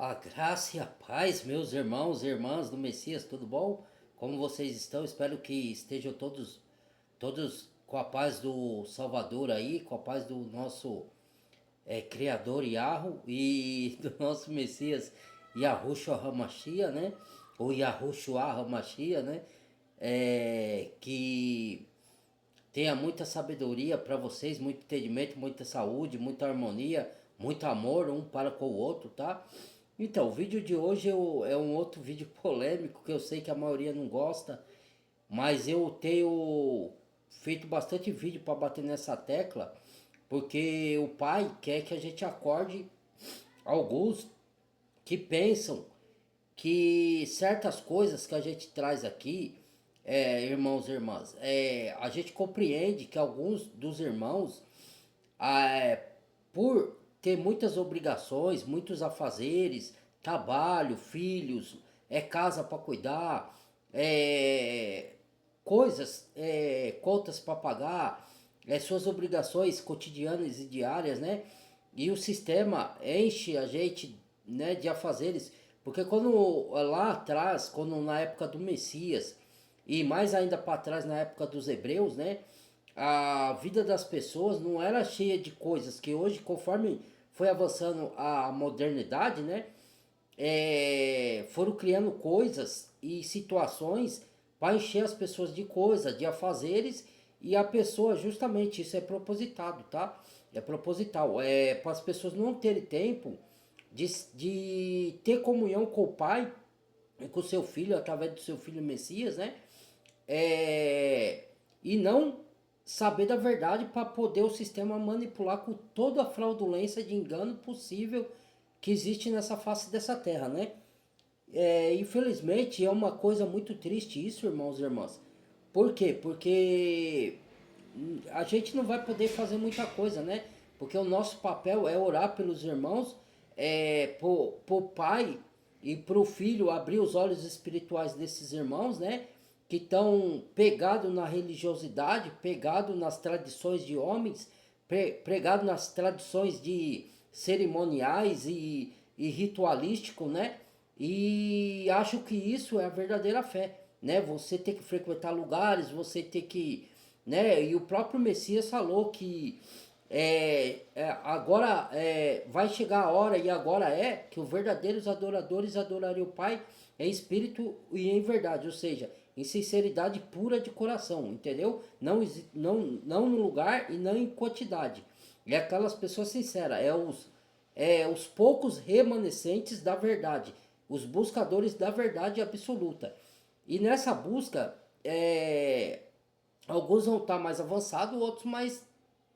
A graça e a paz, meus irmãos e irmãs do Messias, tudo bom? Como vocês estão? Espero que estejam todos com a paz do Salvador aí, com a paz do nosso Criador Yahweh e do nosso Messias Yahushua HaMashiach, né? Ou Yahushua HaMashiach, né? Que tenha muita sabedoria para vocês, muito entendimento, muita saúde, muita harmonia, muito amor um para com o outro, tá? Então, o vídeo de hoje é um outro vídeo polêmico que eu sei que a maioria não gosta, mas eu tenho feito bastante vídeo para bater nessa tecla, porque o pai quer que a gente acorde alguns que pensam que certas coisas que a gente traz aqui, irmãos e irmãs, a gente compreende que alguns dos irmãos, é, por ter muitas obrigações, muitos afazeres, trabalho, filhos, casa para cuidar, é, coisas, contas para pagar, suas obrigações cotidianas e diárias, né? E o sistema enche a gente, né, de afazeres, porque quando lá atrás, quando na época do Messias e mais ainda para trás na época dos hebreus, né, a vida das pessoas não era cheia de coisas que hoje, conforme foi avançando a modernidade, né, foram criando coisas e situações para encher as pessoas de coisa, de afazeres, e a pessoa, justamente, isso é propositado, tá? É proposital, para as pessoas não terem tempo de ter comunhão com o pai e com o seu filho, através do seu filho Messias, né? E não saber da verdade para poder o sistema manipular com toda a fraudulência de engano possível que existe nessa face dessa terra, né? Infelizmente é uma coisa muito triste isso, irmãos e irmãs. Por quê? Porque a gente não vai poder fazer muita coisa, né? Porque o nosso papel é orar pelos irmãos, pro pai e pro filho abrir os olhos espirituais desses irmãos, né? Que estão pegados na religiosidade, pegados nas tradições de homens, pregados nas tradições de cerimoniais e ritualístico, né? E acho que isso é a verdadeira fé, né? Você ter que frequentar lugares, você ter que, né? E o próprio Messias falou que agora vai chegar a hora, e agora que os verdadeiros adoradores adorarem o Pai em espírito e em verdade, ou seja, em sinceridade pura de coração, entendeu? Não no lugar e não em quantidade. É aquelas pessoas sinceras, os poucos remanescentes da verdade, os buscadores da verdade absoluta. E nessa busca, alguns vão estar mais avançados, outros mais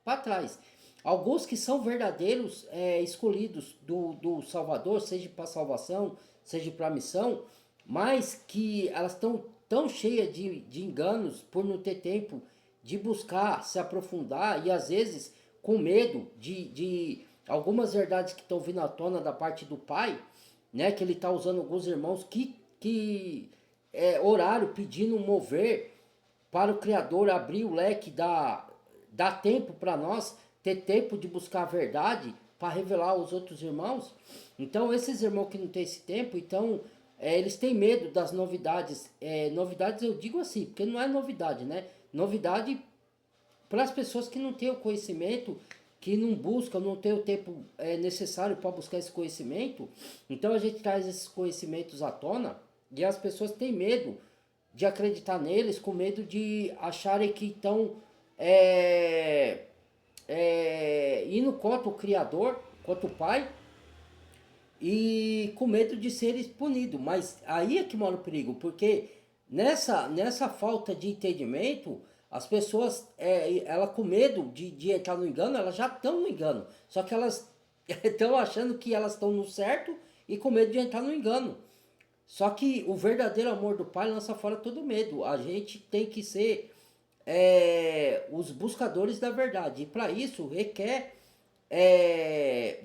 para trás. Alguns que são verdadeiros escolhidos do Salvador, seja para salvação, seja para missão, mas que elas estão tão cheias de enganos por não ter tempo de buscar, se aprofundar e às vezes com medo de algumas verdades que estão vindo à tona da parte do Pai, né? Que ele está usando alguns irmãos que oraram pedindo mover para o Criador abrir o leque, dar tempo para nós, ter tempo de buscar a verdade para revelar aos outros irmãos. Então, esses irmãos que não têm esse tempo, então, eles têm medo das novidades. Novidades eu digo assim, porque não é novidade, né? Novidade para as pessoas que não têm o conhecimento, que não buscam, não têm o tempo necessário para buscar esse conhecimento. Então, a gente traz esses conhecimentos à tona e as pessoas têm medo de acreditar neles, com medo de acharem que estão indo contra o Criador, contra o Pai, e com medo de serem punidos. Mas aí é que mora o perigo, porque nessa falta de entendimento, as pessoas, ela com medo de entrar no engano, elas já estão no engano. Só que elas estão achando que elas estão no certo e com medo de entrar no engano. Só que o verdadeiro amor do Pai lança fora todo medo. A gente tem que ser os buscadores da verdade. E para isso requer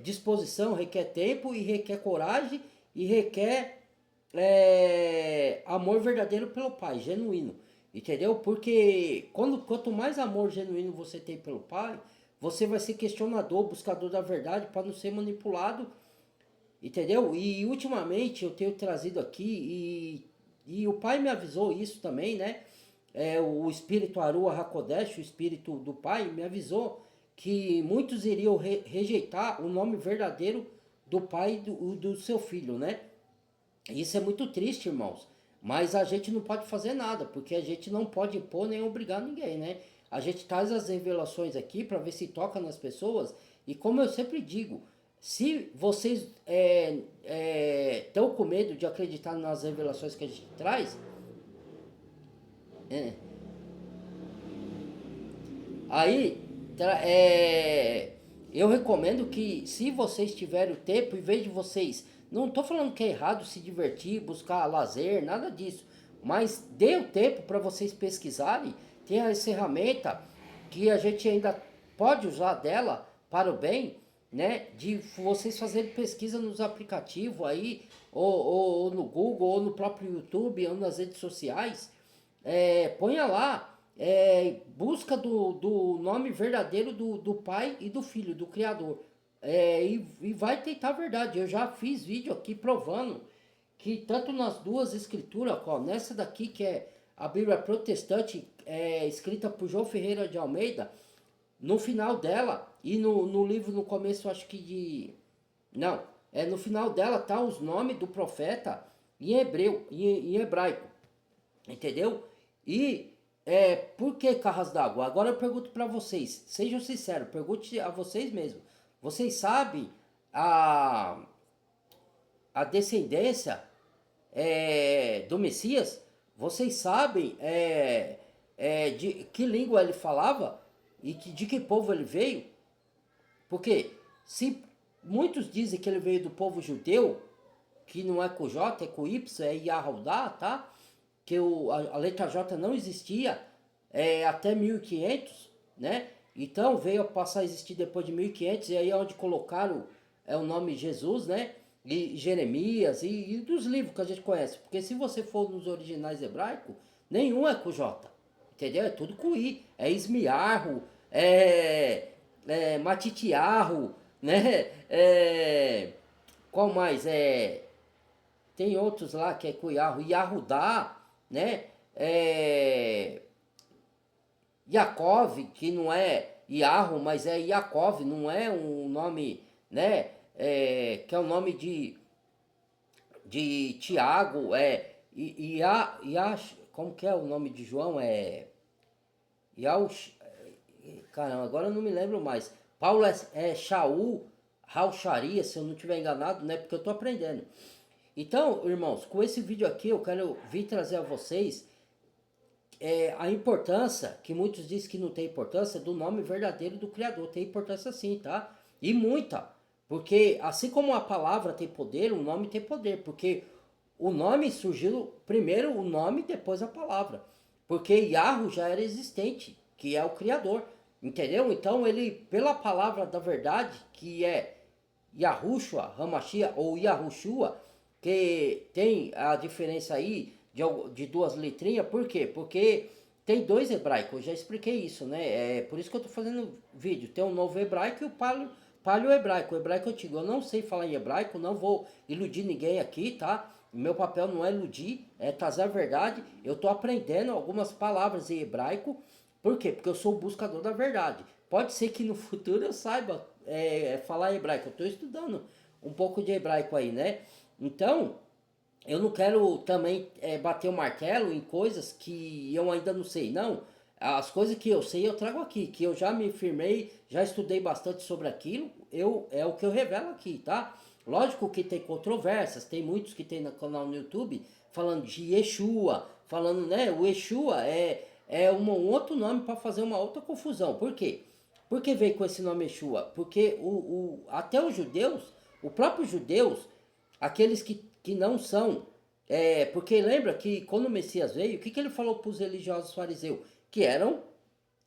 disposição, requer tempo e requer coragem e requer amor verdadeiro pelo Pai, genuíno. Entendeu? Porque quanto mais amor genuíno você tem pelo Pai, você vai ser questionador, buscador da verdade para não ser manipulado entendeu? E ultimamente eu tenho trazido aqui, e o pai me avisou isso também, né? O espírito Arua Hakodesh, o espírito do pai, me avisou que muitos iriam rejeitar o nome verdadeiro do pai do seu filho, né? Isso é muito triste, irmãos. Mas a gente não pode fazer nada, porque a gente não pode impor nem obrigar ninguém, né? A gente traz as revelações aqui para ver se toca nas pessoas. E como eu sempre digo, se vocês estão com medo de acreditar nas revelações que a gente traz, é, aí eu recomendo que, se vocês tiverem o tempo, em vez de vocês, não estou falando que é errado se divertir, buscar lazer, nada disso, mas dê o tempo para vocês pesquisarem. Tem essa ferramenta que a gente ainda pode usar dela para o bem, né? De vocês fazerem pesquisa nos aplicativos aí, ou no Google, ou no próprio YouTube, ou nas redes sociais. Ponha lá, busca do nome verdadeiro do pai e do filho, do criador. E vai tentar a verdade. Eu já fiz vídeo aqui provando que tanto nas duas escrituras, ó, nessa daqui que é a Bíblia Protestante, escrita por João Ferreira de Almeida, no final dela, e no livro no começo, acho que de... Não, no final dela tá os nomes do profeta em hebreu, em hebraico, entendeu? E por que carras d'água? Agora eu pergunto para vocês, sejam sinceros, pergunte a vocês mesmos. Vocês sabem a, a descendência do Messias? Vocês sabem de que língua ele falava e de que povo ele veio? Porque se muitos dizem que ele veio do povo judeu, que não é com J, é com Y, é Yahudá, tá? Que a letra J não existia até 1500, né? Então veio a passar a existir depois de 1500, e aí é onde colocaram o nome Jesus, né? E Jeremias, e dos livros que a gente conhece. Porque se você for nos originais hebraicos, nenhum é com J, entendeu? É tudo com I. É Ismiarro, Matitiarro, né? Qual mais? Tem outros lá que é com Yarro, Yahudá, né? Yaakov, que não é Yarro, mas é Yaakov, não é um nome, né? Que é o nome de Tiago, como que é o nome de João? Yaus, caramba, agora eu não me lembro mais. Paulo é Shaul, Raucharia, se eu não estiver enganado, né? Porque eu tô aprendendo. Então, irmãos, com esse vídeo aqui eu quero vir trazer a vocês a importância, que muitos dizem que não tem importância, do nome verdadeiro do Criador. Tem importância sim, tá? E muita. Porque assim como a palavra tem poder, o nome tem poder. Porque o nome surgiu primeiro o nome, depois a palavra. Porque Yahweh já era existente, que é o Criador. Entendeu? Então ele, pela palavra da verdade, que é Yahushua, Hamashia ou Yahushua, que tem a diferença aí de duas letrinhas, por quê? Porque tem dois hebraicos, eu já expliquei isso, né? Por isso que eu tô fazendo vídeo. Tem o novo hebraico e o paleo hebraico, o hebraico antigo. Eu não sei falar em hebraico, não vou iludir ninguém aqui, tá? Meu papel não é iludir, é trazer a verdade. Eu tô aprendendo algumas palavras em hebraico. Por quê? Porque eu sou o buscador da verdade. Pode ser que no futuro eu saiba falar hebraico. Eu estou estudando um pouco de hebraico aí, né? Então, eu não quero também bater o martelo em coisas que eu ainda não sei, não. As coisas que eu sei eu trago aqui, que eu já me firmei, já estudei bastante sobre aquilo, é o que eu revelo aqui, tá? Lógico que tem controvérsias, tem muitos que tem no canal no YouTube falando de Yeshua, falando, né, o Yeshua um outro nome para fazer uma outra confusão. Por quê? Por que veio com esse nome Yeshua? Porque até os judeus, o próprio judeus, aqueles que não são, porque lembra que quando o Messias veio, o que ele falou para os religiosos fariseus? Que eram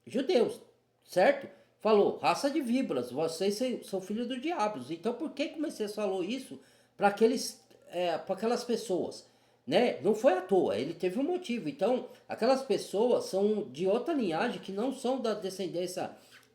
judeus, certo? Falou, raça de víboras, vocês são filhos do diabo. Então por que o Messias falou isso para aquelas pessoas? Né? Não foi à toa, ele teve um motivo. Então, aquelas pessoas são de outra linhagem que não são da descendência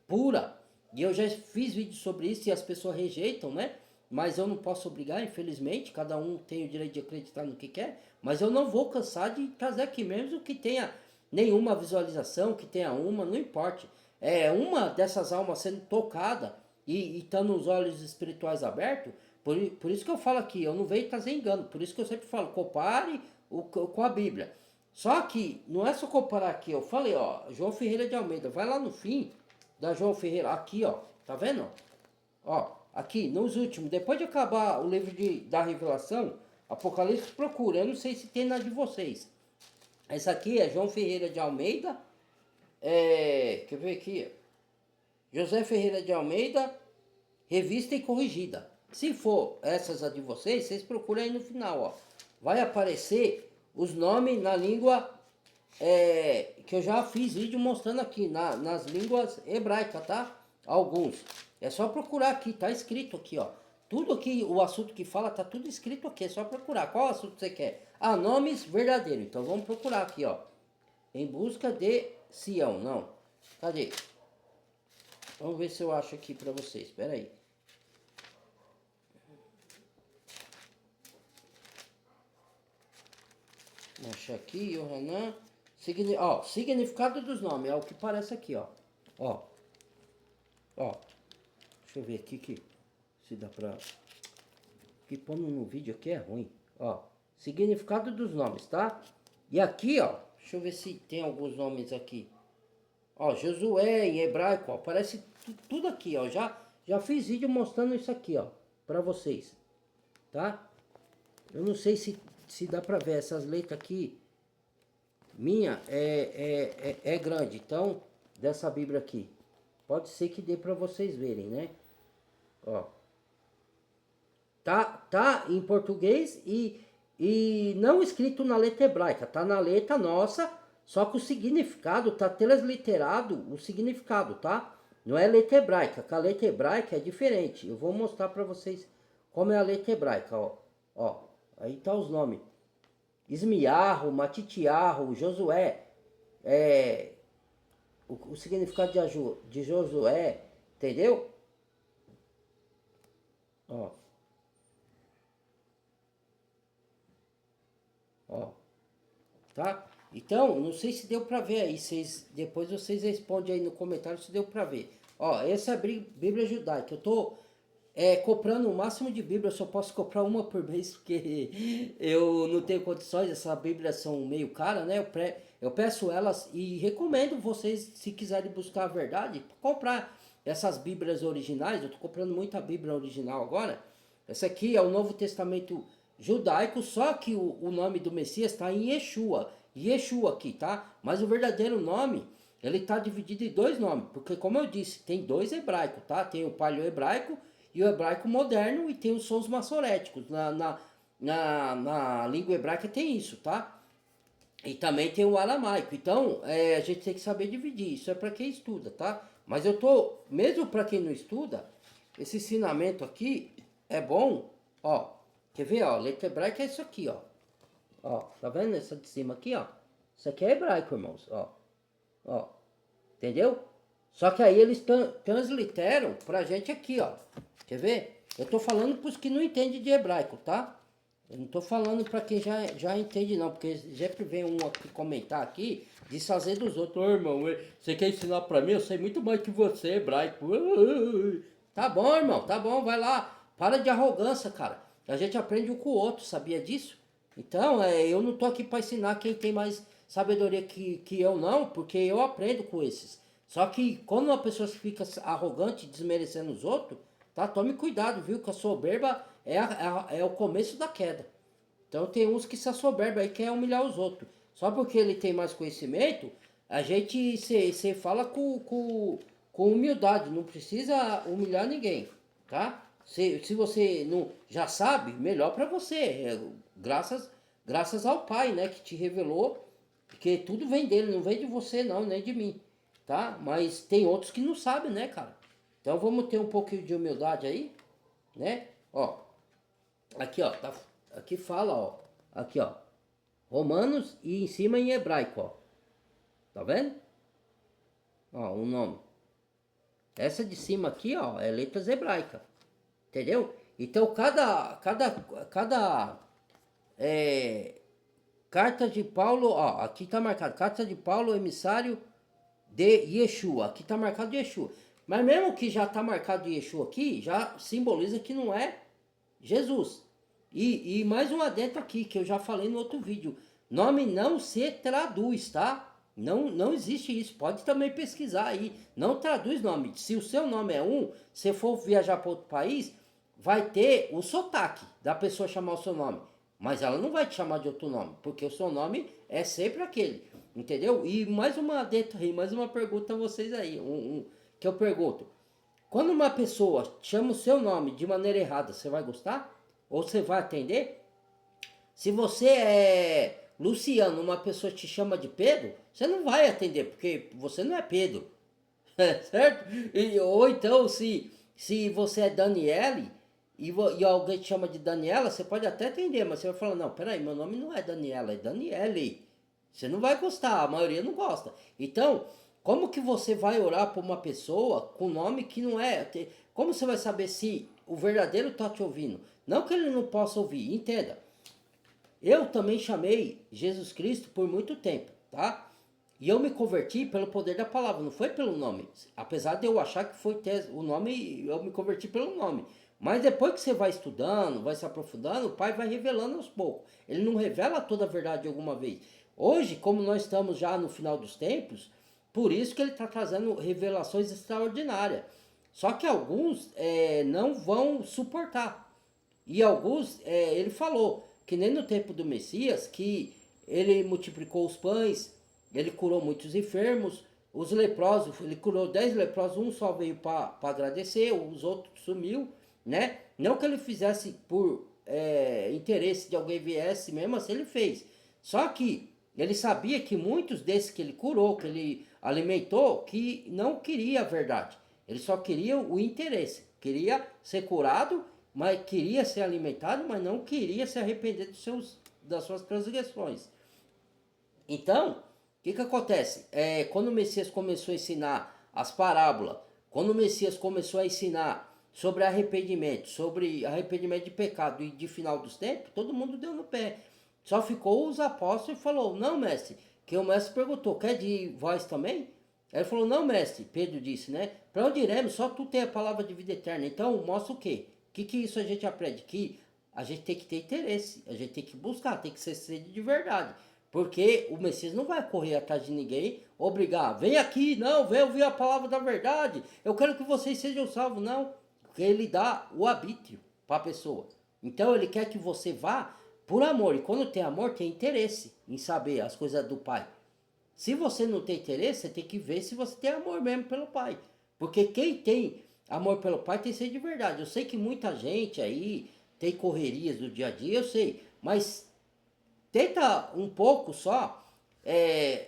pura. E eu já fiz vídeo sobre isso e as pessoas rejeitam, né? mas eu não posso obrigar, infelizmente, cada um tem o direito de acreditar no que quer, mas eu não vou cansar de trazer aqui, mesmo que tenha nenhuma visualização, que tenha uma, não importa. É uma dessas almas sendo tocada e estando os olhos espirituais abertos, por isso que eu falo aqui, eu não venho trazer engano, por isso que eu sempre falo, compare com a Bíblia. Só que não é só comparar aqui, eu falei, ó, João Ferreira de Almeida, vai lá no fim da João Ferreira, aqui, ó, tá vendo? Ó, aqui, nos últimos, depois de acabar o livro da Revelação, Apocalipse, procura, eu não sei se tem na de vocês. Essa aqui é João Ferreira de Almeida, quer ver aqui? José Ferreira de Almeida, revista e corrigida. Se for essas a de vocês, vocês procuram aí no final, ó. Vai aparecer os nomes na língua que eu já fiz vídeo mostrando aqui, nas línguas hebraicas, tá? Alguns. É só procurar aqui, tá escrito aqui, ó. Tudo aqui, o assunto que fala, tá tudo escrito aqui, é só procurar. Qual assunto você quer? Ah, nomes verdadeiros. Então vamos procurar aqui, ó. Em busca de Sião, não. Cadê? Vamos ver se eu acho aqui pra vocês, espera aí. Vou achar aqui, Yohanan. Significado dos nomes, é o que parece aqui, ó. Ó. Deixa eu ver aqui se dá pra... Que pondo no vídeo aqui é ruim. Ó, significado dos nomes, tá? E aqui, ó, deixa eu ver se tem alguns nomes aqui. Ó, Josué em hebraico, ó, aparece tudo aqui, ó. Já fiz vídeo mostrando isso aqui, ó, pra vocês, tá? Eu não sei se dá pra ver essas letras aqui. Minha é grande, então, dessa Bíblia aqui. Pode ser que dê pra vocês verem, né? Ó. Tá em português e não escrito na letra hebraica. Tá na letra nossa, só que o significado tá transliterado, o significado, tá? Não é letra hebraica, que a letra hebraica é diferente. Eu vou mostrar pra vocês como é a letra hebraica, ó. Ó, aí tá os nomes. Ismiarro, Matitiarro, Josué, o significado de Josué, entendeu? Ó, tá? Então, não sei se deu pra ver aí, depois vocês respondem aí no comentário se deu pra ver. Ó, essa é a Bíblia judaica, eu tô comprando o máximo de Bíblia, eu só posso comprar uma por mês, porque eu não tenho condições, essas Bíblias são meio caras, né? Eu peço elas e recomendo vocês, se quiserem buscar a verdade, comprar essas Bíblias originais. Eu tô comprando muita Bíblia original agora. Essa aqui é o Novo Testamento judaico, só que o nome do Messias está em Yeshua. Yeshua aqui, tá? Mas o verdadeiro nome, ele está dividido em dois nomes, porque como eu disse, tem dois hebraicos, tá? Tem o paleo-hebraico e o hebraico moderno, e tem os sons maçoréticos. Na língua hebraica tem isso, tá? E também tem o aramaico. Então, a gente tem que saber dividir. Isso é para quem estuda, tá? Mas eu tô, mesmo para quem não estuda, esse ensinamento aqui é bom, ó. Quer ver, ó? Letra hebraica é isso aqui, ó. Ó, tá vendo essa de cima aqui, ó? Isso aqui é hebraico, irmãos, ó. Ó, entendeu? Só que aí eles transliteram pra gente aqui, ó. Quer ver? Eu tô falando pros que não entendem de hebraico, tá? Eu não tô falando pra quem já entende não, porque sempre vem um aqui comentar aqui, desfazer dos outros. Ô, irmão, você quer ensinar pra mim? Eu sei muito mais que você, hebraico. Tá bom, irmão, tá bom, vai lá. Para de arrogância, cara. A gente aprende um com o outro, sabia disso? Então, eu não tô aqui pra ensinar quem tem mais sabedoria que eu não, porque eu aprendo com esses. Só que quando uma pessoa fica arrogante, desmerecendo os outros, tá? Tome cuidado, viu? Que a soberba é o começo da queda. Então tem uns que se assoberbam aí, quer humilhar os outros. Só porque ele tem mais conhecimento, a gente se fala com humildade, não precisa humilhar ninguém, tá? Se você não já sabe, melhor para você. Graças ao Pai, né, que te revelou, porque tudo vem dele, não vem de você não, nem de mim, tá? Mas tem outros que não sabem, né, cara? Então vamos ter um pouquinho de humildade aí, né? Ó, aqui ó, aqui fala ó, aqui ó, Romanos e em cima em hebraico ó, tá vendo? Ó, o nome. Essa de cima aqui ó, é letras hebraicas, entendeu? Então, cada é, carta de Paulo, ó, aqui está marcado, carta de Paulo, emissário de Yeshua, aqui está marcado Yeshua. Mas mesmo que já está marcado de Yeshua aqui, já simboliza que não é Jesus. E mais um adendo aqui, que eu já falei no outro vídeo. Nome não se traduz, tá? Não existe isso. Pode também pesquisar aí. Não traduz nome. Se o seu nome é um, se for viajar para outro país, vai ter o sotaque da pessoa chamar o seu nome. Mas ela não vai te chamar de outro nome, porque o seu nome é sempre aquele. Entendeu? E mais uma adendo aí, mais uma pergunta a vocês aí. Que eu pergunto. Quando uma pessoa chama o seu nome de maneira errada, você vai gostar? Ou você vai atender? Se você é Luciano, uma pessoa te chama de Pedro, você não vai atender, porque você não é Pedro. Certo? Ou então, se você é Daniele e alguém te chama de Daniela, você pode até atender, mas você vai falar, não, peraí, meu nome não é Daniela, é Daniele. Você não vai gostar, a maioria não gosta. Então, como que você vai orar por uma pessoa com nome que não é? Como você vai saber se o verdadeiro está te ouvindo? Não que ele não possa ouvir, entenda. Eu também chamei Jesus Cristo por muito tempo, tá? E eu me converti pelo poder da palavra, não foi pelo nome. Apesar de eu achar que foi o nome, eu me converti pelo nome. Mas depois que você vai estudando, vai se aprofundando, o Pai vai revelando aos poucos. Ele não revela toda a verdade alguma vez. Hoje, como nós estamos já no final dos tempos, por isso que ele está trazendo revelações extraordinárias. Só que alguns não vão suportar. E alguns, ele falou, que nem no tempo do Messias, que ele multiplicou os pães, ele curou muitos enfermos, os leprosos, ele curou 10 leprosos, um só veio para agradecer, os outros sumiu, né? Não que ele fizesse por interesse de alguém viesse, mesmo assim ele fez. Só que ele sabia que muitos desses que ele curou, que ele alimentou, que não queria a verdade. Ele só queria o interesse. Queria ser curado, mas queria ser alimentado, mas não queria se arrepender das suas transgressões. Então, o que acontece? Quando o Messias começou a ensinar as parábolas, quando o Messias começou a ensinar sobre arrependimento de pecado e de final dos tempos, todo mundo deu no pé. Só ficou os apóstolos e falou, não, mestre, que o mestre perguntou, quer de vós também? Ele falou, não, mestre, Pedro disse, né? Para onde iremos? Só tu tem a palavra de vida eterna. Então, mostra o quê? Que isso a gente aprende? Que a gente tem que ter interesse, a gente tem que buscar, tem que ser sede de verdade. Porque o Messias não vai correr atrás de ninguém, obrigar, vem aqui, não, vem ouvir a palavra da verdade, eu quero que vocês sejam salvos, não. Porque ele dá o arbítrio para a pessoa. Então ele quer que você vá por amor, e quando tem amor, tem interesse em saber as coisas do Pai. Se você não tem interesse, você tem que ver se você tem amor mesmo pelo Pai. Porque quem tem amor pelo Pai tem sede de verdade. Eu sei que muita gente aí tem correrias do dia a dia, eu sei. Mas tenta um pouco só.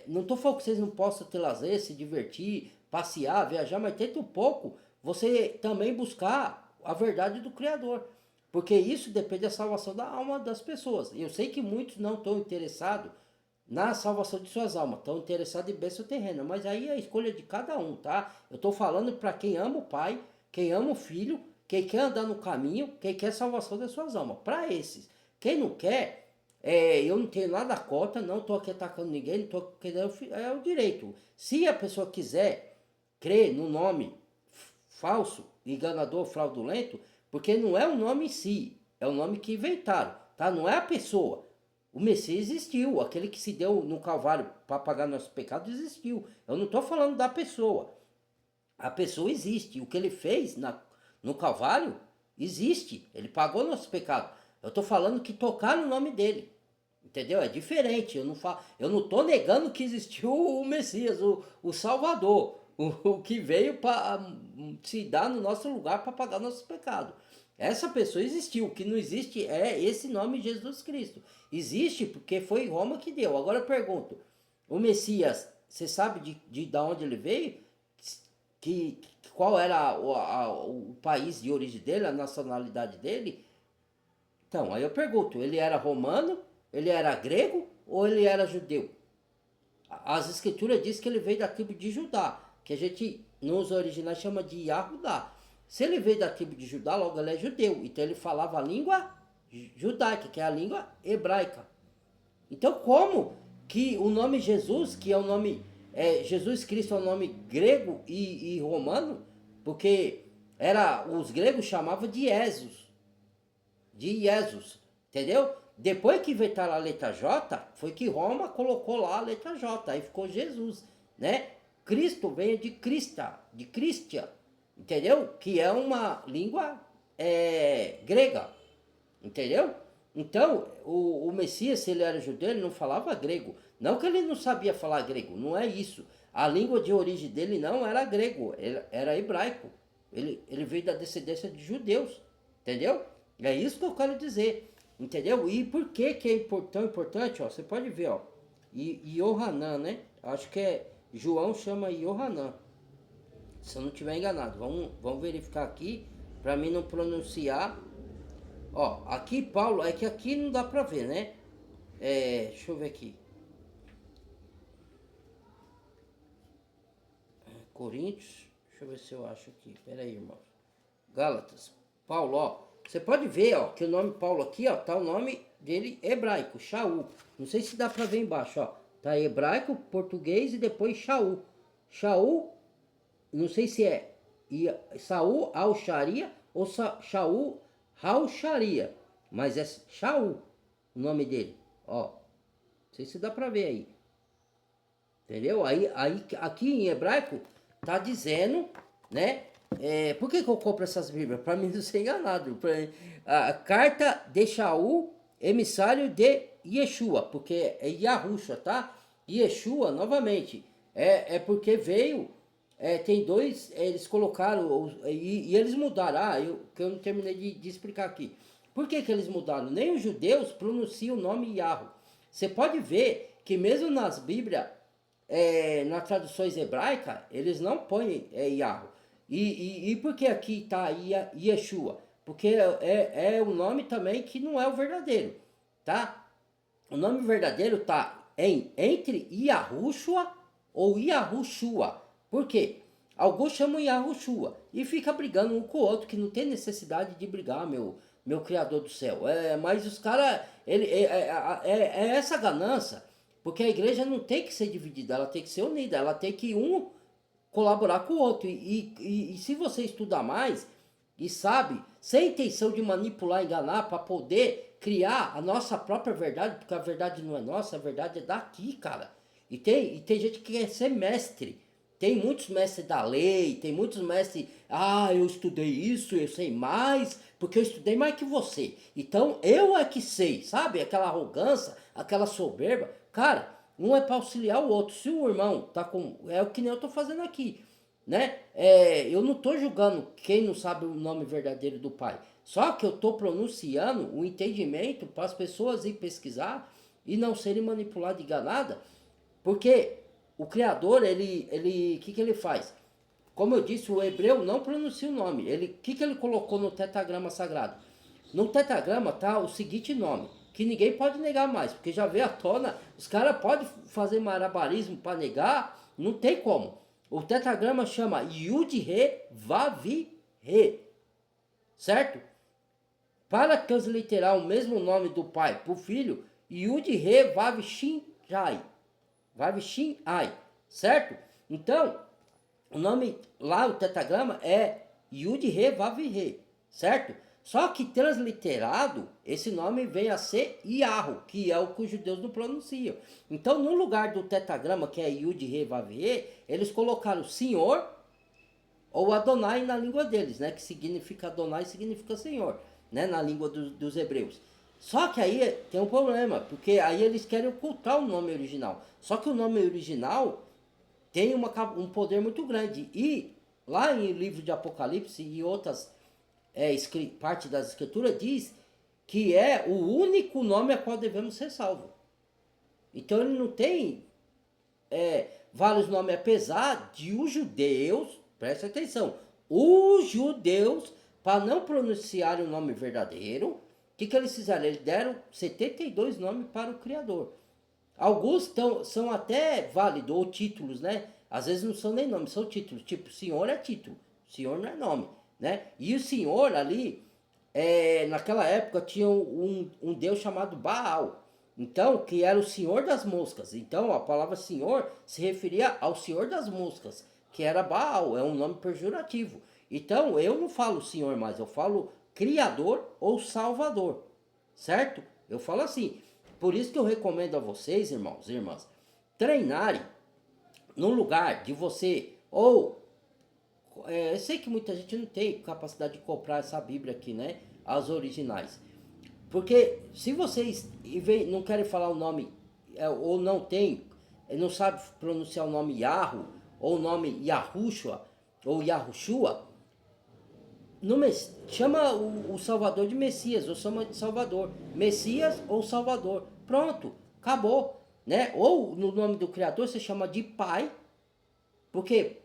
Não estou falando que vocês não possam ter lazer, se divertir, passear, viajar, mas tenta um pouco você também buscar a verdade do Criador. Porque isso depende da salvação da alma das pessoas. Eu sei que muitos não estão interessados na salvação de suas almas, estão interessados em bênção terrena, mas aí é a escolha de cada um, tá? Eu estou falando para quem ama o Pai, quem ama o Filho, quem quer andar no caminho, quem quer salvação das suas almas. Para esses, quem não quer, eu não tenho nada contra, não estou aqui atacando ninguém, não estou querendo, é o direito. Se a pessoa quiser crer no nome falso, enganador, fraudulento, porque não é o nome em si, é o nome que inventaram, tá? Não é a pessoa. O Messias existiu, aquele que se deu no Calvário para pagar nossos pecados existiu. Eu não estou falando da pessoa. A pessoa existe. O que ele fez no Calvário existe. Ele pagou nossos pecados. Eu estou falando que tocar no nome dele. Entendeu? É diferente. Eu não estou negando que existiu o Messias, o Salvador, o que veio para se dar no nosso lugar para pagar nossos pecados. Essa pessoa existiu. O que não existe é esse nome Jesus Cristo. Existe porque foi Roma que deu. Agora eu pergunto, o Messias, você sabe de onde ele veio? Qual era o país de origem dele, a nacionalidade dele? Então, aí eu pergunto, ele era romano, ele era grego ou ele era judeu? As escrituras dizem que ele veio da tribo de Judá, que a gente nos originais chama de Yahudá. Se ele veio da tribo de Judá, logo ele é judeu. Então ele falava a língua judaica, que é a língua hebraica. Então como que o nome Jesus, que é o nome... Jesus Cristo é um nome grego e romano, porque os gregos chamavam de Jesus, entendeu? Depois que inventaram a letra J, foi que Roma colocou lá a letra J, aí ficou Jesus, né? Cristo vem de Crista, de Christian, entendeu? Que é uma língua grega, entendeu? Então, o Messias, se ele era judeu, ele não falava grego. Não que ele não sabia falar grego, não é isso. A língua de origem dele não era grego, era hebraico. Ele veio da descendência de judeus, entendeu? É isso que eu quero dizer, entendeu? E por que que é tão importante, ó? Você pode ver, ó. Yohanan, né? Acho que João chama Yohanan, se eu não estiver enganado. Vamos verificar aqui, para mim não pronunciar. Ó, aqui Paulo, é que aqui não dá pra ver, né? Deixa eu ver aqui. Coríntios, deixa eu ver se eu acho aqui. Pera aí, irmãos. Gálatas, Paulo, ó. Você pode ver, ó, que o nome Paulo aqui, ó, tá o nome dele hebraico, Shaul. Não sei se dá pra ver embaixo, ó. Tá hebraico, português e depois Shaul. Shaul, não sei se é Saul al-Sharia ou Shaul al-Sharia, mas é Shaul o nome dele, ó. Não sei se dá pra ver aí. Entendeu? Aí aqui em hebraico tá dizendo, né? Por que eu compro essas bíblias? Para mim não ser enganado. A carta de Shaul, emissário de Yeshua, porque é Yahusha, tá? Yeshua, novamente, é porque veio, tem dois, eles colocaram, e eles mudaram, que eu não terminei de explicar aqui. Por que eles mudaram? Nem os judeus pronunciam o nome Yahoo. Você pode ver que mesmo nas Bíblias, nas traduções hebraicas, eles não põem Yahoo. E por que aqui está Yeshua? Porque é um nome também que não é o verdadeiro, tá? O nome verdadeiro está entre Yahushua ou Yahushua. Por quê? Alguns chamam Yahushua e fica brigando um com o outro, que não tem necessidade de brigar, meu Criador do céu. Mas os caras, é essa ganância, porque a igreja não tem que ser dividida, ela tem que ser unida, ela tem que colaborar com o outro. E se você estudar mais e sabe, sem intenção de manipular, enganar, para poder criar a nossa própria verdade, porque a verdade não é nossa, a verdade é daqui, cara. E tem gente que quer ser mestre. Tem muitos mestres da lei, tem muitos mestres, eu estudei isso, eu sei mais, porque eu estudei mais que você. Então eu é que sei, sabe? Aquela arrogância, aquela soberba. Cara, um é para auxiliar o outro. Se o irmão tá com... É o que nem eu tô fazendo aqui, né? Eu não tô julgando quem não sabe o nome verdadeiro do Pai. Só que eu tô pronunciando o entendimento para as pessoas ir pesquisar e não serem manipuladas e enganadas. Porque o Criador, ele que ele faz? Como eu disse, o hebreu não pronuncia o nome. O que ele colocou no tetragrama sagrado? No tetragrama tá o seguinte nome, que ninguém pode negar mais, porque já veio à tona, os caras podem fazer malabarismo para negar, não tem como. O tetragrama chama Yud-Re Vav-Re, certo? Para transliterar o mesmo nome do pai para o filho, Yud-Re Vav-Shin-Ai, Vav-Shin-Ai, certo? Então, o nome lá, o tetragrama é Yud-Re Vav-Re, certo? Só que transliterado, esse nome vem a ser Yahoo, que é o que os judeus não pronunciam. Então, no lugar do tetragrama, que é Yud-Re Vav-Re, eles colocaram Senhor ou Adonai na língua deles, né? Que significa Adonai, significa Senhor, né? Na língua dos hebreus. Só que aí tem um problema, porque aí eles querem ocultar o nome original. Só que o nome original tem um poder muito grande. E lá em livro de Apocalipse e outras parte das escrituras diz que é o único nome a qual devemos ser salvos. Então ele não tem vários nomes, apesar de os judeus, presta atenção, os judeus, para não pronunciarem o nome verdadeiro, o que eles fizeram? Eles deram 72 nomes para o Criador. Alguns são até válidos, ou títulos, né? Às vezes não são nem nomes, são títulos. Tipo, Senhor é título, Senhor não é nome. né? E o Senhor ali, naquela época tinha um Deus chamado Baal, então, que era o Senhor das moscas. Então, a palavra Senhor se referia ao Senhor das moscas, que era Baal, é um nome pejorativo. Então, eu não falo Senhor mais, eu falo Criador ou Salvador, certo? Eu falo assim. Por isso que eu recomendo a vocês, irmãos e irmãs, treinarem no lugar de você, ou eu sei que muita gente não tem capacidade de comprar essa Bíblia aqui, né? As originais. Porque se vocês não querem falar o nome, ou não tem, não sabe pronunciar o nome Yahoo, ou o nome Yahushua, ou Yahushua, chama o Salvador de Messias, ou chama de Salvador. Messias ou Salvador. Pronto, acabou. Né? Ou no nome do Criador você chama de Pai, porque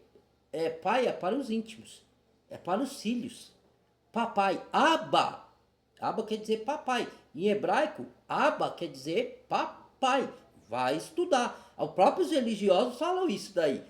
pai é para os íntimos, é para os filhos. Papai, Abba. Abba quer dizer papai. Em hebraico, Abba quer dizer papai. Vai estudar. Os próprios religiosos falam isso daí.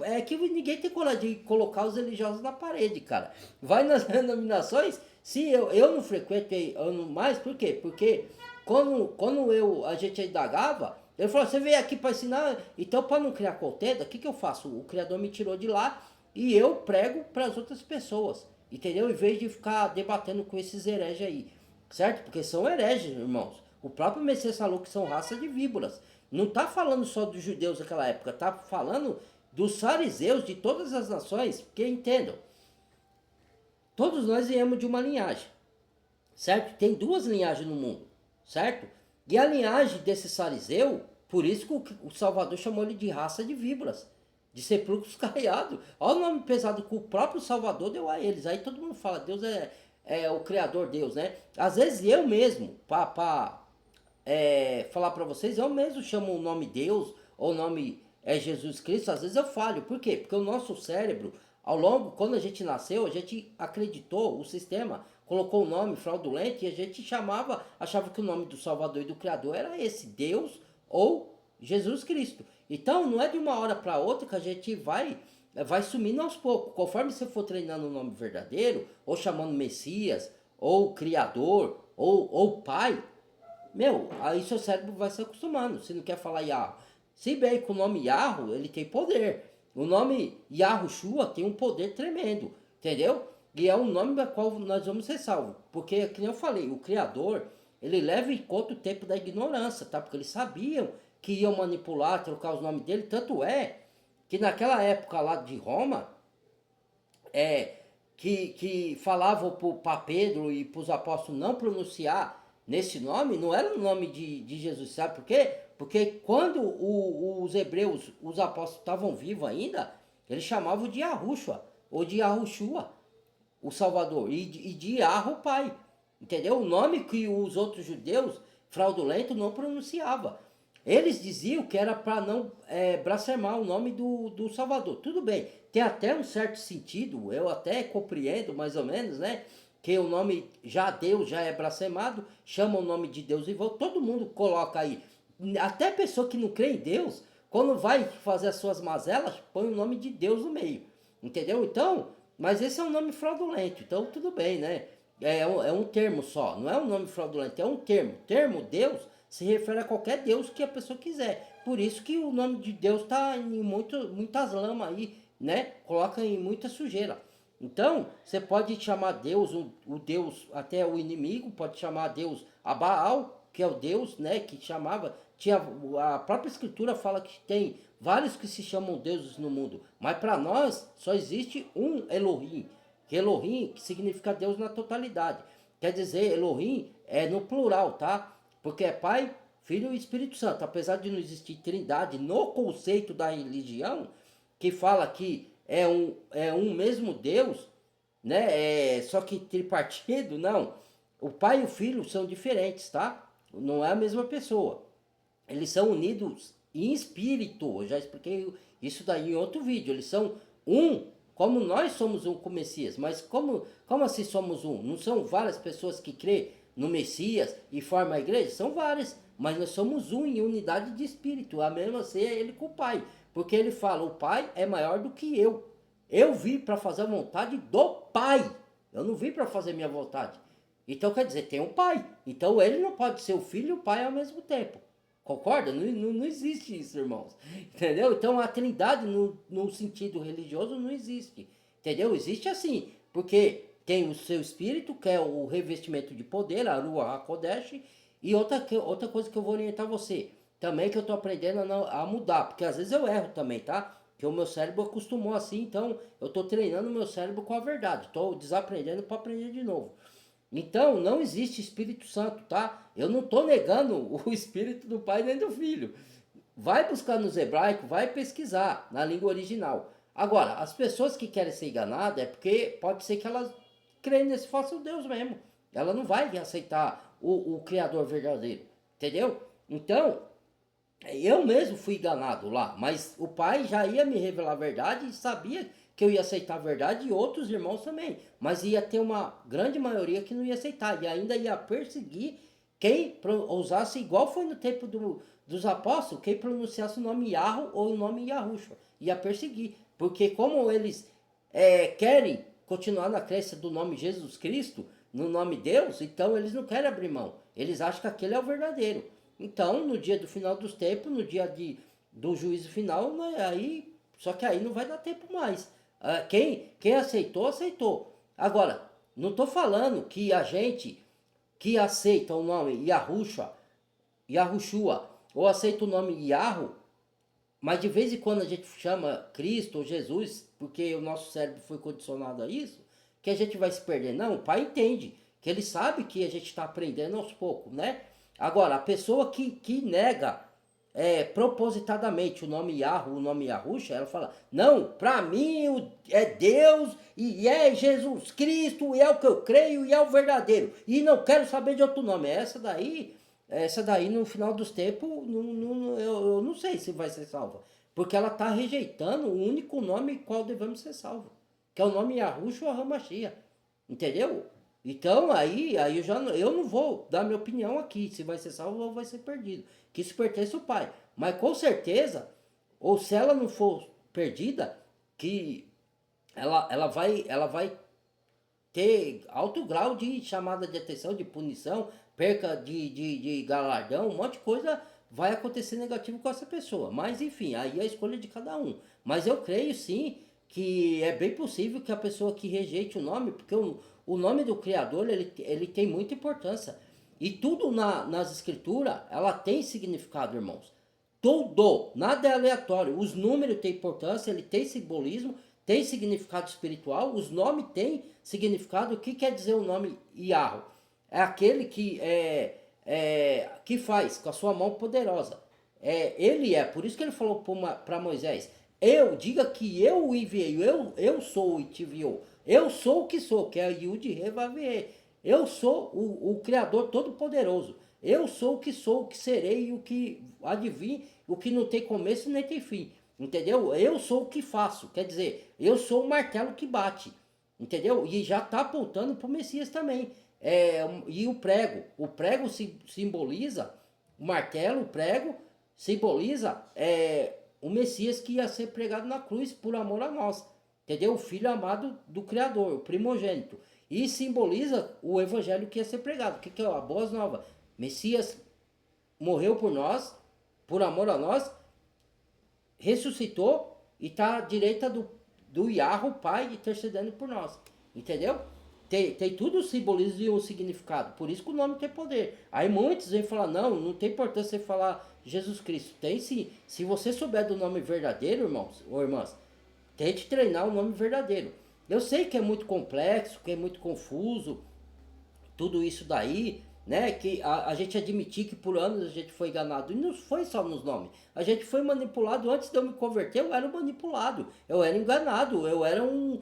É que ninguém tem coragem de colocar os religiosos na parede, cara. Vai nas denominações. Se eu não frequentei ano mais, por quê? Porque quando a gente indagava, ele falou: você veio aqui para ensinar, então para não criar contenda, o que eu faço? O Criador me tirou de lá e eu prego para as outras pessoas, entendeu? Em vez de ficar debatendo com esses hereges aí, certo? Porque são hereges, irmãos. O próprio Messias falou que são raça de víboras. Não está falando só dos judeus daquela época, está falando dos fariseus de todas as nações, porque entendam, todos nós viemos de uma linhagem, certo? Tem duas linhagens no mundo, certo? E a linhagem desses fariseus, por isso que o Salvador chamou ele de raça de víboras, de sepulcros caiados. Olha o nome pesado que o próprio Salvador deu a eles. Aí todo mundo fala, Deus é o Criador Deus, né? Às vezes eu mesmo, para falar para vocês, eu mesmo chamo o nome Deus, ou o nome Jesus Cristo, às vezes eu falho. Por quê? Porque o nosso cérebro, quando a gente nasceu, a gente acreditou, o sistema colocou o nome fraudulento e a gente achava que o nome do Salvador e do Criador era esse, Deus ou Jesus Cristo. Então não é de uma hora para outra que a gente vai sumindo aos poucos. Conforme você for treinando o nome verdadeiro, ou chamando Messias, ou Criador, ou Pai, aí seu cérebro vai se acostumando. Se não quer falar Yahoo. Se bem que o nome Yahoo, ele tem poder. O nome Yahushua tem um poder tremendo, entendeu? E é um nome da qual nós vamos ser salvos. Porque, como eu falei, o Criador, ele leva em conta o tempo da ignorância, tá? Porque eles sabiam que iam manipular, trocar os nomes dele. Tanto é que naquela época lá de Roma, que falavam para Pedro e para os apóstolos não pronunciar nesse nome, não era o nome de Jesus, sabe por quê? Porque quando os hebreus, os apóstolos estavam vivos ainda, eles chamavam de Yahushua, ou de Yahushua, o Salvador, e de Yahoo, o Pai, entendeu? O nome que os outros judeus fraudulentos não pronunciavam. Eles diziam que era para não blasfemar o nome do Salvador. Tudo bem, tem até um certo sentido, eu até compreendo mais ou menos, né? Que o nome Deus já é blasfemado, chama o nome de Deus e volta. Todo mundo coloca aí. Até pessoa que não crê em Deus, quando vai fazer as suas mazelas, põe o nome de Deus no meio. Entendeu? Então, mas esse é um nome fraudulento, então tudo bem, né? É um termo só, não é um nome fraudulento, é um termo. Termo Deus se refere a qualquer Deus que a pessoa quiser. Por isso que o nome de Deus está em muitas lamas aí, né? Coloca em muita sujeira. Então, você pode chamar Deus, o Deus, até o inimigo, pode chamar Deus a Baal, que é o Deus, né? Que chamava. A própria Escritura fala que tem vários que se chamam deuses no mundo. Mas para nós só existe um Elohim. Elohim que significa Deus na totalidade. Quer dizer, Elohim é no plural, tá? Porque é Pai, Filho e Espírito Santo. Apesar de não existir trindade no conceito da religião, que fala que é um mesmo Deus, né? Só que tripartido, não. O Pai e o Filho são diferentes, tá? Não é a mesma pessoa. Eles são unidos em espírito. Eu já expliquei isso daí em outro vídeo. Eles são um, como nós somos um com o Messias. Mas como assim somos um? Não são várias pessoas que crê no Messias e formam a igreja? São várias, mas nós somos um em unidade de espírito. A mesma ser ele com o Pai. Porque ele fala, o Pai é maior do que eu. Eu vim para fazer a vontade do Pai. Eu não vim para fazer minha vontade. Então quer dizer, tem um pai. Então ele não pode ser o filho e o pai ao mesmo tempo. Concorda? Não existe isso, irmãos. Entendeu? Então a trindade no sentido religioso não existe. Entendeu? Existe assim. Porque tem o seu espírito, que é o revestimento de poder, a Ruach HaKodesh. E outra coisa que eu vou orientar você. Também que eu estou aprendendo a mudar. Porque às vezes eu erro também, tá? Porque o meu cérebro acostumou assim. Então eu estou treinando o meu cérebro com a verdade. Estou desaprendendo para aprender de novo. Então, não existe Espírito Santo, tá? Eu não estou negando o Espírito do Pai nem do Filho. Vai buscar nos hebraicos, vai pesquisar na língua original. Agora, as pessoas que querem ser enganadas é porque pode ser que elas creem nesse falso Deus mesmo. Ela não vai aceitar o Criador verdadeiro, entendeu? Então, eu mesmo fui enganado lá, mas o pai já ia me revelar a verdade e sabia que eu ia aceitar a verdade e outros irmãos também. Mas ia ter uma grande maioria que não ia aceitar e ainda ia perseguir quem ousasse, igual foi no tempo dos apóstolos, quem pronunciasse o nome Yahweh ou o nome Yahushua. Ia perseguir, porque como eles querem continuar na crença do nome Jesus Cristo, no nome Deus, então eles não querem abrir mão. Eles acham que aquele é o verdadeiro. Então, no dia do final dos tempos, no dia do juízo final, né, aí, só que aí não vai dar tempo mais. Quem aceitou, aceitou. Agora, não estou falando que a gente que aceita o nome Yahushua, ou aceita o nome Yahoo, mas de vez em quando a gente chama Cristo ou Jesus, porque o nosso cérebro foi condicionado a isso, que a gente vai se perder. Não, o pai entende, que ele sabe que a gente está aprendendo aos poucos, né? Agora, a pessoa que nega propositadamente o nome Yahoo, o nome Yahusha, ela fala, não, para mim é Deus e é Jesus Cristo, e é o que eu creio e é o verdadeiro, e não quero saber de outro nome. Essa daí no final dos tempos, eu não sei se vai ser salva, porque ela está rejeitando o único nome qual devemos ser salvos, que é o nome Yahushua HaMashiach, entendeu? Então aí eu não vou dar minha opinião aqui, se vai ser salvo ou vai ser perdido, que isso pertence ao pai. Mas com certeza, ou se ela não for perdida, que ela vai ter alto grau de chamada de atenção, de punição, perca de galardão, um monte de coisa vai acontecer negativo com essa pessoa. Mas enfim, aí é a escolha de cada um. Mas eu creio sim que é bem possível que a pessoa que rejeite o nome, porque o nome do Criador ele tem muita importância. E tudo nas escrituras, ela tem significado, irmãos. Tudo, nada é aleatório. Os números têm importância, ele tem simbolismo, tem significado espiritual, os nomes têm significado. O que quer dizer o nome Yahweh? É aquele que faz com a sua mão poderosa. Ele por isso que ele falou para Moisés, diga que eu o enviei, eu sou e te enviou. Eu sou o que sou, que é Yud He Vav He. Eu sou o Criador Todo-Poderoso. Eu sou o que serei e o que adivinha, o que não tem começo nem tem fim. Entendeu? Eu sou o que faço. Quer dizer, eu sou o martelo que bate. Entendeu? E já está apontando para o Messias também. E o prego. O prego simboliza, o martelo, o prego, simboliza o Messias que ia ser pregado na cruz por amor a nós. Entendeu? O filho amado do Criador, o primogênito. E simboliza o evangelho que ia ser pregado. O que é a boas novas? Messias morreu por nós, por amor a nós, ressuscitou e está à direita do Yahweh, Pai, intercedendo por nós. Entendeu? Tem tudo o simbolismo e o significado. Por isso que o nome tem poder. Aí muitos vêm falar, não tem importância você falar Jesus Cristo. Tem sim. Se você souber do nome verdadeiro, irmãos ou irmãs, tente treinar o nome verdadeiro. Eu sei que é muito complexo, que é muito confuso, tudo isso daí, né? Que a gente admitir que por anos a gente foi enganado. E não foi só nos nomes. A gente foi manipulado. Antes de eu me converter, eu era manipulado. Eu era enganado. Eu era um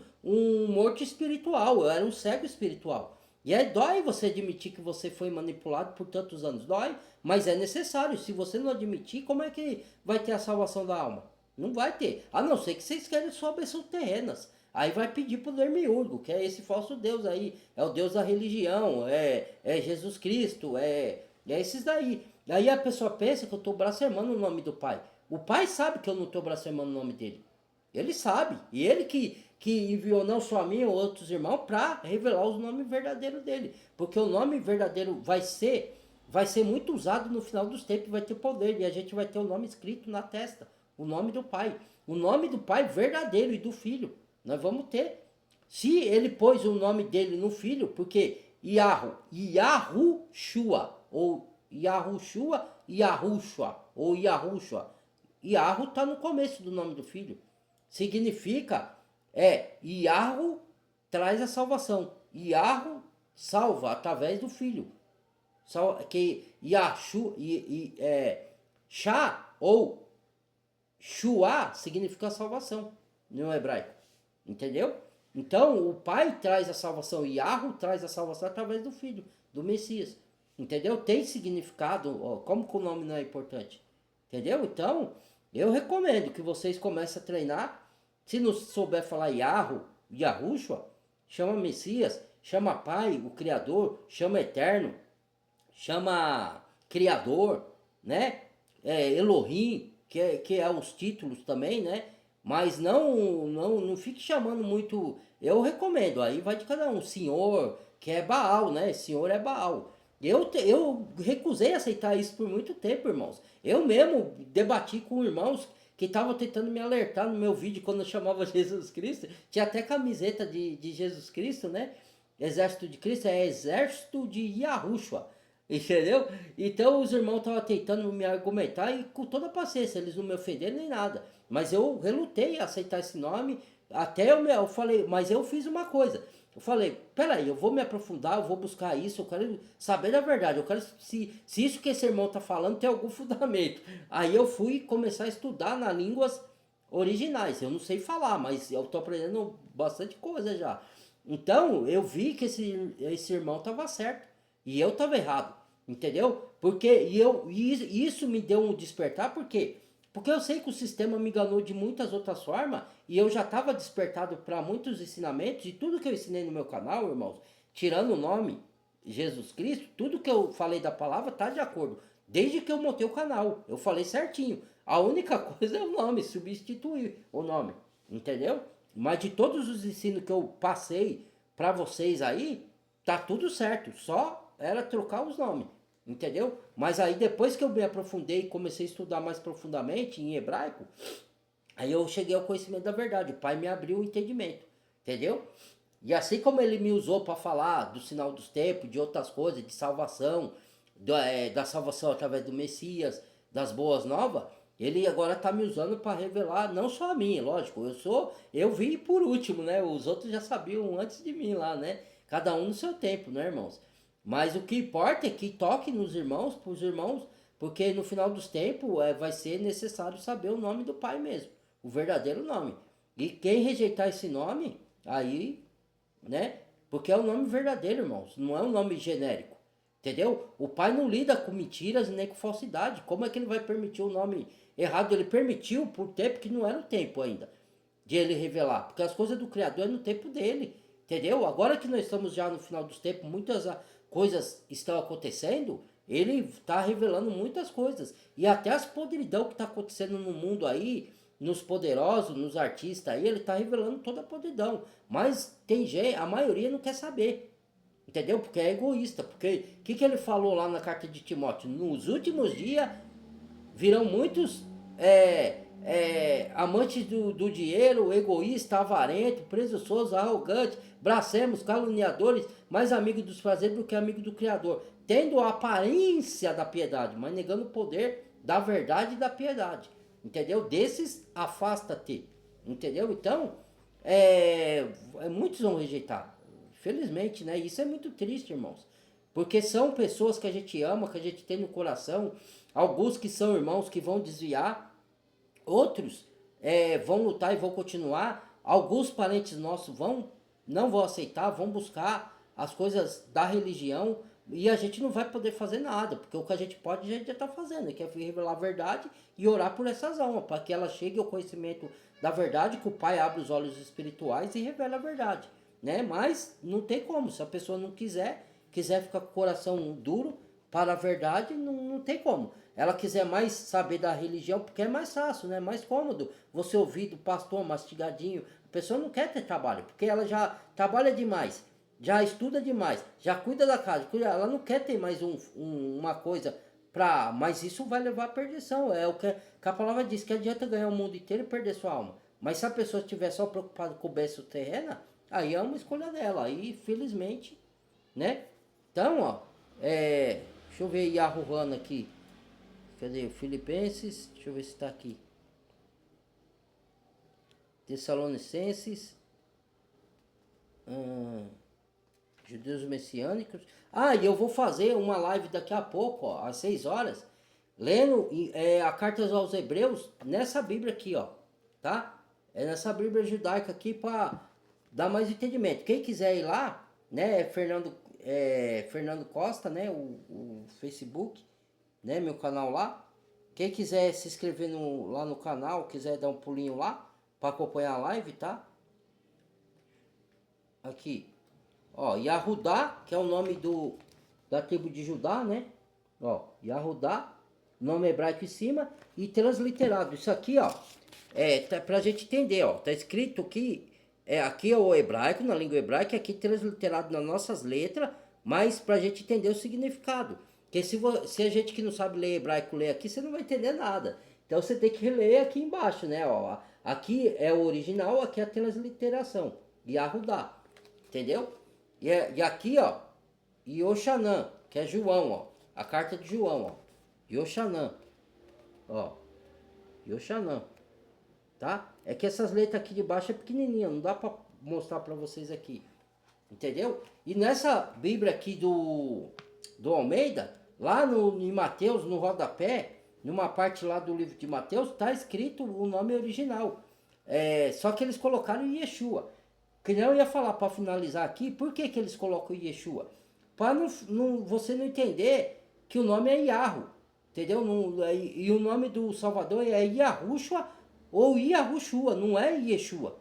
morto espiritual. Eu era um cego espiritual. E aí dói você admitir que você foi manipulado por tantos anos. Dói, mas é necessário. Se você não admitir, como é que vai ter a salvação da alma? Não vai ter. A não ser que vocês querem só bênçãos terrenas. Aí vai pedir pro Demiurgo, que é esse falso Deus aí. É o Deus da religião, é Jesus Cristo, é esses daí. Aí a pessoa pensa que eu estou blasfemando o nome do Pai. O Pai sabe que eu não estou blasfemando o nome dele. Ele sabe. E ele que enviou não só a mim ou outros irmãos para revelar o nome verdadeiro dele. Porque o nome verdadeiro vai ser muito usado no final dos tempos, vai ter poder, e a gente vai ter o nome escrito na testa, o nome do Pai. O nome do Pai verdadeiro e do Filho. Nós vamos ter. Se ele pôs o nome dele no Filho, porque Yahushua, ou Yahushua, Yahushua, ou Yahushua. Yahu está no começo do nome do Filho. Significa, Yahu traz a salvação. Yahu salva através do Filho. Que Yashu, Shá ou Shua significa salvação no hebraico. Entendeu? Então o Pai traz a salvação, Yahu traz a salvação através do Filho, do Messias. Entendeu? Tem significado, como que o nome não é importante. Entendeu? Então, eu recomendo que vocês comecem a treinar. Se não souber falar Yahushua, chama Messias, chama Pai, o Criador, chama Eterno, chama Criador, né? Elohim, que é os títulos também, né? Mas não fique chamando muito. Eu recomendo, aí vai de cada um. Senhor, que é Baal, né? Senhor é Baal. Eu recusei aceitar isso por muito tempo, irmãos. Eu mesmo debati com irmãos que estavam tentando me alertar no meu vídeo quando eu chamava Jesus Cristo. Tinha até camiseta de Jesus Cristo, né? Exército de Cristo é exército de Yahushua. Entendeu? Então os irmãos estavam tentando me argumentar e com toda paciência, eles não me ofenderam nem nada. Mas eu relutei a aceitar esse nome. Até eu falei, mas eu fiz uma coisa. Eu falei, peraí, eu vou me aprofundar, eu vou buscar isso, eu quero saber da verdade, eu quero se isso que esse irmão está falando tem algum fundamento. Aí eu fui começar a estudar nas línguas originais. Eu não sei falar, mas eu estou aprendendo bastante coisa já. Então eu vi que esse irmão estava certo e eu estava errado, entendeu? Porque isso me deu um despertar, por quê? Porque eu sei que o sistema me enganou de muitas outras formas e eu já estava despertado para muitos ensinamentos e tudo que eu ensinei no meu canal, irmãos, tirando o nome Jesus Cristo, tudo que eu falei da palavra está de acordo. Desde que eu montei o canal, eu falei certinho. A única coisa é o nome, substituir o nome, entendeu? Mas de todos os ensinos que eu passei para vocês aí, tá tudo certo, só era trocar os nomes. Entendeu? Mas aí depois que eu me aprofundei e comecei a estudar mais profundamente em hebraico, aí eu cheguei ao conhecimento da verdade. O Pai me abriu o entendimento. Entendeu? E assim como ele me usou para falar do sinal dos tempos, de outras coisas, de salvação, da salvação através do Messias, das boas novas, ele agora está me usando para revelar, não só a mim, lógico, eu vi por último, né? Os outros já sabiam antes de mim lá, né? Cada um no seu tempo, né, irmãos? Mas o que importa é que toque nos irmãos, para os irmãos, porque no final dos tempos vai ser necessário saber o nome do Pai mesmo, o verdadeiro nome. E quem rejeitar esse nome, aí, né? Porque é o nome verdadeiro, irmãos, não é um nome genérico, entendeu? O Pai não lida com mentiras nem com falsidade. Como é que ele vai permitir o nome errado? Ele permitiu por tempo que não era o tempo ainda de ele revelar, porque as coisas do Criador é no tempo dele, entendeu? Agora que nós estamos já no final dos tempos, muitas coisas estão acontecendo, ele está revelando muitas coisas. E até as podridão que está acontecendo no mundo aí, nos poderosos, nos artistas aí, ele está revelando toda a podridão. Mas tem gente, a maioria não quer saber. Entendeu? Porque é egoísta. Porque o que ele falou lá na carta de Timóteo? Nos últimos dias virão muitos amantes do dinheiro, egoísta, avarento, presunçoso, arrogante, blasfemos, caluniadores, mais amigos dos prazeres do que amigo do Criador, tendo a aparência da piedade, mas negando o poder da verdade e da piedade. Entendeu? Desses, afasta-te. Entendeu? Então, muitos vão rejeitar. Felizmente, né? Isso é muito triste, irmãos. Porque são pessoas que a gente ama, que a gente tem no coração. Alguns que são irmãos que vão desviar. Outros vão lutar e vão continuar. Alguns parentes nossos não vão aceitar, vão buscar as coisas da religião. E a gente não vai poder fazer nada. Porque o que a gente pode, a gente já está fazendo. Que é revelar a verdade e orar por essas almas. Para que ela chegue ao conhecimento da verdade. Que o Pai abra os olhos espirituais e revele a verdade. Né? Mas não tem como. Se a pessoa não quiser ficar com o coração duro, para a verdade, não tem como. Ela quiser mais saber da religião, porque é mais fácil, né? Mais cômodo você ouvir do pastor mastigadinho. A pessoa não quer ter trabalho, porque ela já trabalha demais, já estuda demais, já cuida da casa, ela não quer ter mais uma coisa pra. Mas isso vai levar à perdição. É o que a palavra diz, que adianta ganhar o mundo inteiro e perder sua alma. Mas se a pessoa estiver só preocupada com o berço terrena, aí é uma escolha dela. Aí, felizmente, né? Então, ó, deixa eu ver Yahuwah aqui. Cadê? Filipenses, deixa eu ver se está aqui. Tessalonicenses, Judeus Messiânicos. Ah, e eu vou fazer uma live daqui a pouco, ó, às 6 horas, lendo a carta aos Hebreus nessa Bíblia aqui, ó, tá? É nessa Bíblia judaica aqui para dar mais entendimento. Quem quiser ir lá, né, Fernando Costa, né, o Facebook, né, meu canal lá. Quem quiser se inscrever lá no canal, quiser dar um pulinho lá para acompanhar a live, tá? Aqui, ó, Yahudá, que é o nome da tribo de Judá, né? Ó, Yahudá, nome hebraico em cima e transliterado. Isso aqui, ó, tá pra gente entender, ó, tá escrito aqui, aqui é o hebraico, na língua hebraica, aqui transliterado nas nossas letras, mas pra gente entender o significado. Porque se a gente que não sabe ler hebraico ler aqui, você não vai entender nada. Então você tem que ler aqui embaixo, né? Ó, aqui é o original, aqui é a transliteração. Yahudá. Entendeu? E aqui, ó, Yoshanã, que é João, ó. A carta de João, ó. Yoshanã. Ó. Yoshanã. Tá? É que essas letras aqui de baixo é pequenininha, não dá pra mostrar pra vocês aqui. Entendeu? E nessa Bíblia aqui do Almeida, lá em Mateus, no rodapé, numa parte lá do livro de Mateus, tá escrito o nome original. Só que eles colocaram Yeshua. Que nem eu ia falar para finalizar aqui, por que eles colocam Yeshua? Para você não entender que o nome é Yahoo, entendeu? E o nome do Salvador é Yahushua ou Yahushua, não é Yeshua.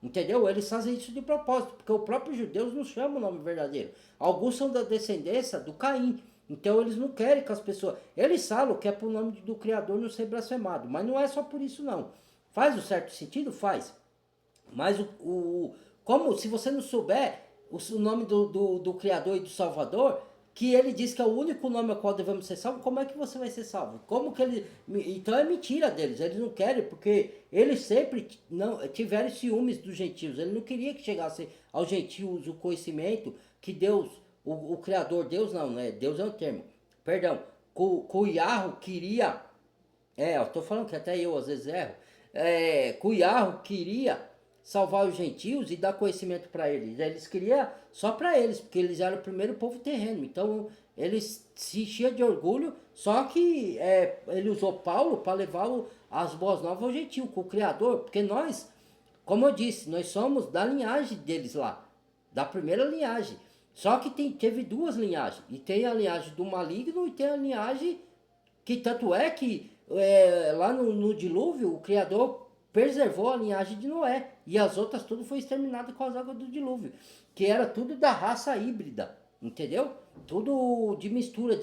Entendeu? Eles fazem isso de propósito, porque o próprio judeus não chama o nome verdadeiro. Alguns são da descendência do Caim. Então eles não querem que as pessoas... Eles falam que é para o nome do Criador não ser blasfemado, mas não é só por isso não. Faz o certo sentido? Faz. Mas como se você não souber o nome do Criador e do Salvador, que ele diz que é o único nome ao qual devemos ser salvos, como é que você vai ser salvo? Como que ele... Então é mentira deles, eles não querem, porque eles sempre não tiveram ciúmes dos gentios, ele não queria que chegasse aos gentios o conhecimento que Deus, o Criador, Deus não, né? Deus é um termo, perdão, que o Yahoo queria, eu tô falando que até eu às vezes erro, que o Yahoo queria salvar os gentios e dar conhecimento para eles. Eles queriam só para eles, porque eles eram o primeiro povo terreno. Então eles se enchiam de orgulho, só que ele usou Paulo para levar as boas novas ao gentio, com o Criador, porque nós, como eu disse, nós somos da linhagem deles lá, da primeira linhagem. Só que teve duas linhagens, e tem a linhagem do maligno e tem a linhagem que tanto é que lá no dilúvio o Criador preservou a linhagem de Noé, e as outras tudo foi exterminado com as águas do dilúvio, que era tudo da raça híbrida, entendeu? Tudo de mistura,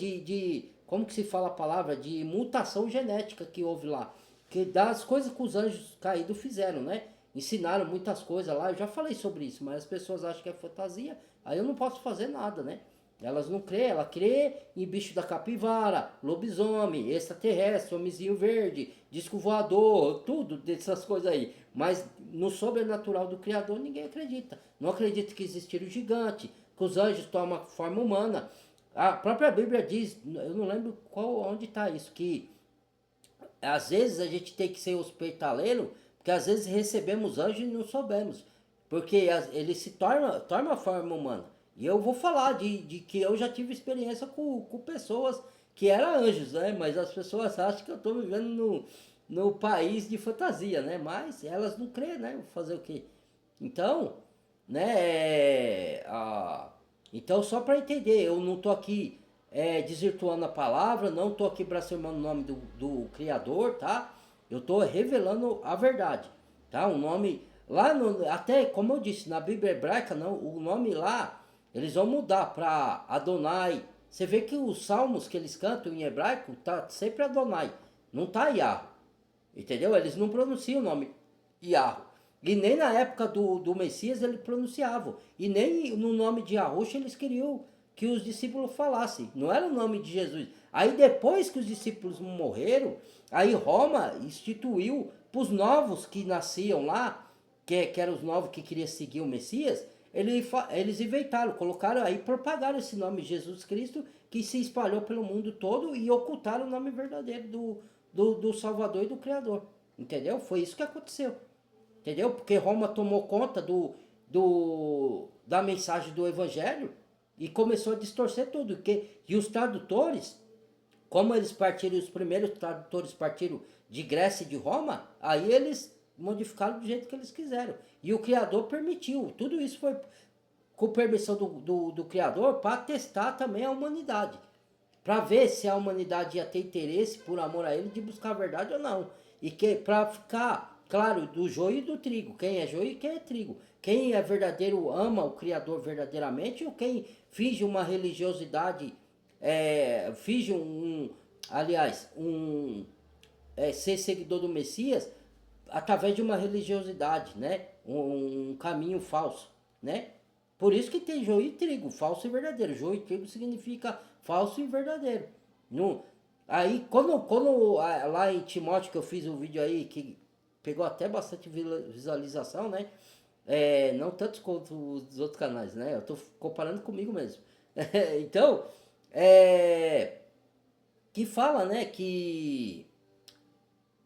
como que se fala a palavra? De mutação genética que houve lá, que das coisas que os anjos caídos fizeram, né? Ensinaram muitas coisas lá, eu já falei sobre isso, mas as pessoas acham que é fantasia, aí eu não posso fazer nada, né? Elas não crê, ela crê em bicho da capivara, lobisomem, extraterrestre, homenzinho verde, disco voador, tudo dessas coisas aí. Mas no sobrenatural do Criador ninguém acredita. Não acredita que existiram gigante, que os anjos tomam forma humana. A própria Bíblia diz, eu não lembro onde está isso, que às vezes a gente tem que ser hospitaleiro, porque às vezes recebemos anjos e não soubemos. Porque ele se torna a forma humana. E eu vou falar de que eu já tive experiência com pessoas que eram anjos, né? Mas as pessoas acham que eu estou vivendo no país de fantasia, né? Mas elas não creem, né? Vou fazer o quê? Então, né? Então, só para entender, eu não estou aqui desvirtuando a palavra, não estou aqui blasfemando o nome do Criador, tá? Eu estou revelando a verdade, tá? O nome... Lá, até como eu disse, na Bíblia hebraica, não, o nome lá... Eles vão mudar para Adonai, Você vê que os salmos que eles cantam em hebraico tá sempre Adonai, não tá Yah, entendeu? Eles não pronunciam o nome Yah. E nem na época do Messias ele pronunciava. E nem no nome de Yahushua eles queriam que os discípulos falassem. Não era o nome de Jesus. Aí depois que os discípulos morreram, aí Roma instituiu para os novos que nasciam lá, que eram os novos que queriam seguir o Messias, eles inventaram, colocaram aí, propagaram esse nome Jesus Cristo, que se espalhou pelo mundo todo e ocultaram o nome verdadeiro do Salvador e do Criador. Entendeu? Foi isso que aconteceu. Entendeu? Porque Roma tomou conta da mensagem do Evangelho e começou a distorcer tudo. E os tradutores, como eles partiram, os primeiros tradutores partiram de Grécia e de Roma, aí eles modificaram do jeito que eles quiseram. E o Criador permitiu. Tudo isso foi com permissão do Criador para testar também a humanidade. Para ver se a humanidade ia ter interesse, por amor a ele, de buscar a verdade ou não. E que para ficar claro do joio e do trigo. Quem é joio e quem é trigo. Quem é verdadeiro ama o Criador verdadeiramente ou quem finge uma religiosidade, finge ser seguidor do Messias através de uma religiosidade, né? Um caminho falso, né? Por isso que tem joio e trigo, falso e verdadeiro. Joio e trigo significa falso e verdadeiro. No, aí, quando lá em Timóteo que eu fiz um vídeo aí que pegou até bastante visualização, né? Não tanto quanto os outros canais, né? Eu tô comparando comigo mesmo. Então, que fala, né?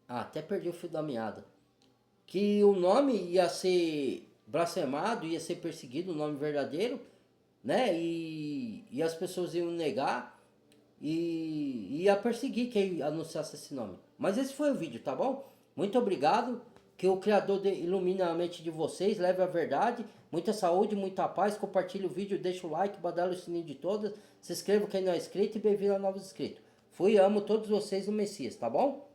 Até perdi o fio da meada. Que o nome ia ser blasfemado, ia ser perseguido, o nome verdadeiro, né? E as pessoas iam negar e ia perseguir quem anunciasse esse nome. Mas esse foi o vídeo, tá bom? Muito obrigado. Que o Criador ilumine a mente de vocês, leve a verdade. Muita saúde, muita paz. Compartilhe o vídeo, deixa o like, badala o sininho de todas. Se inscreva quem não é inscrito e bem-vindo a novos inscritos. Fui e amo todos vocês no Messias, tá bom?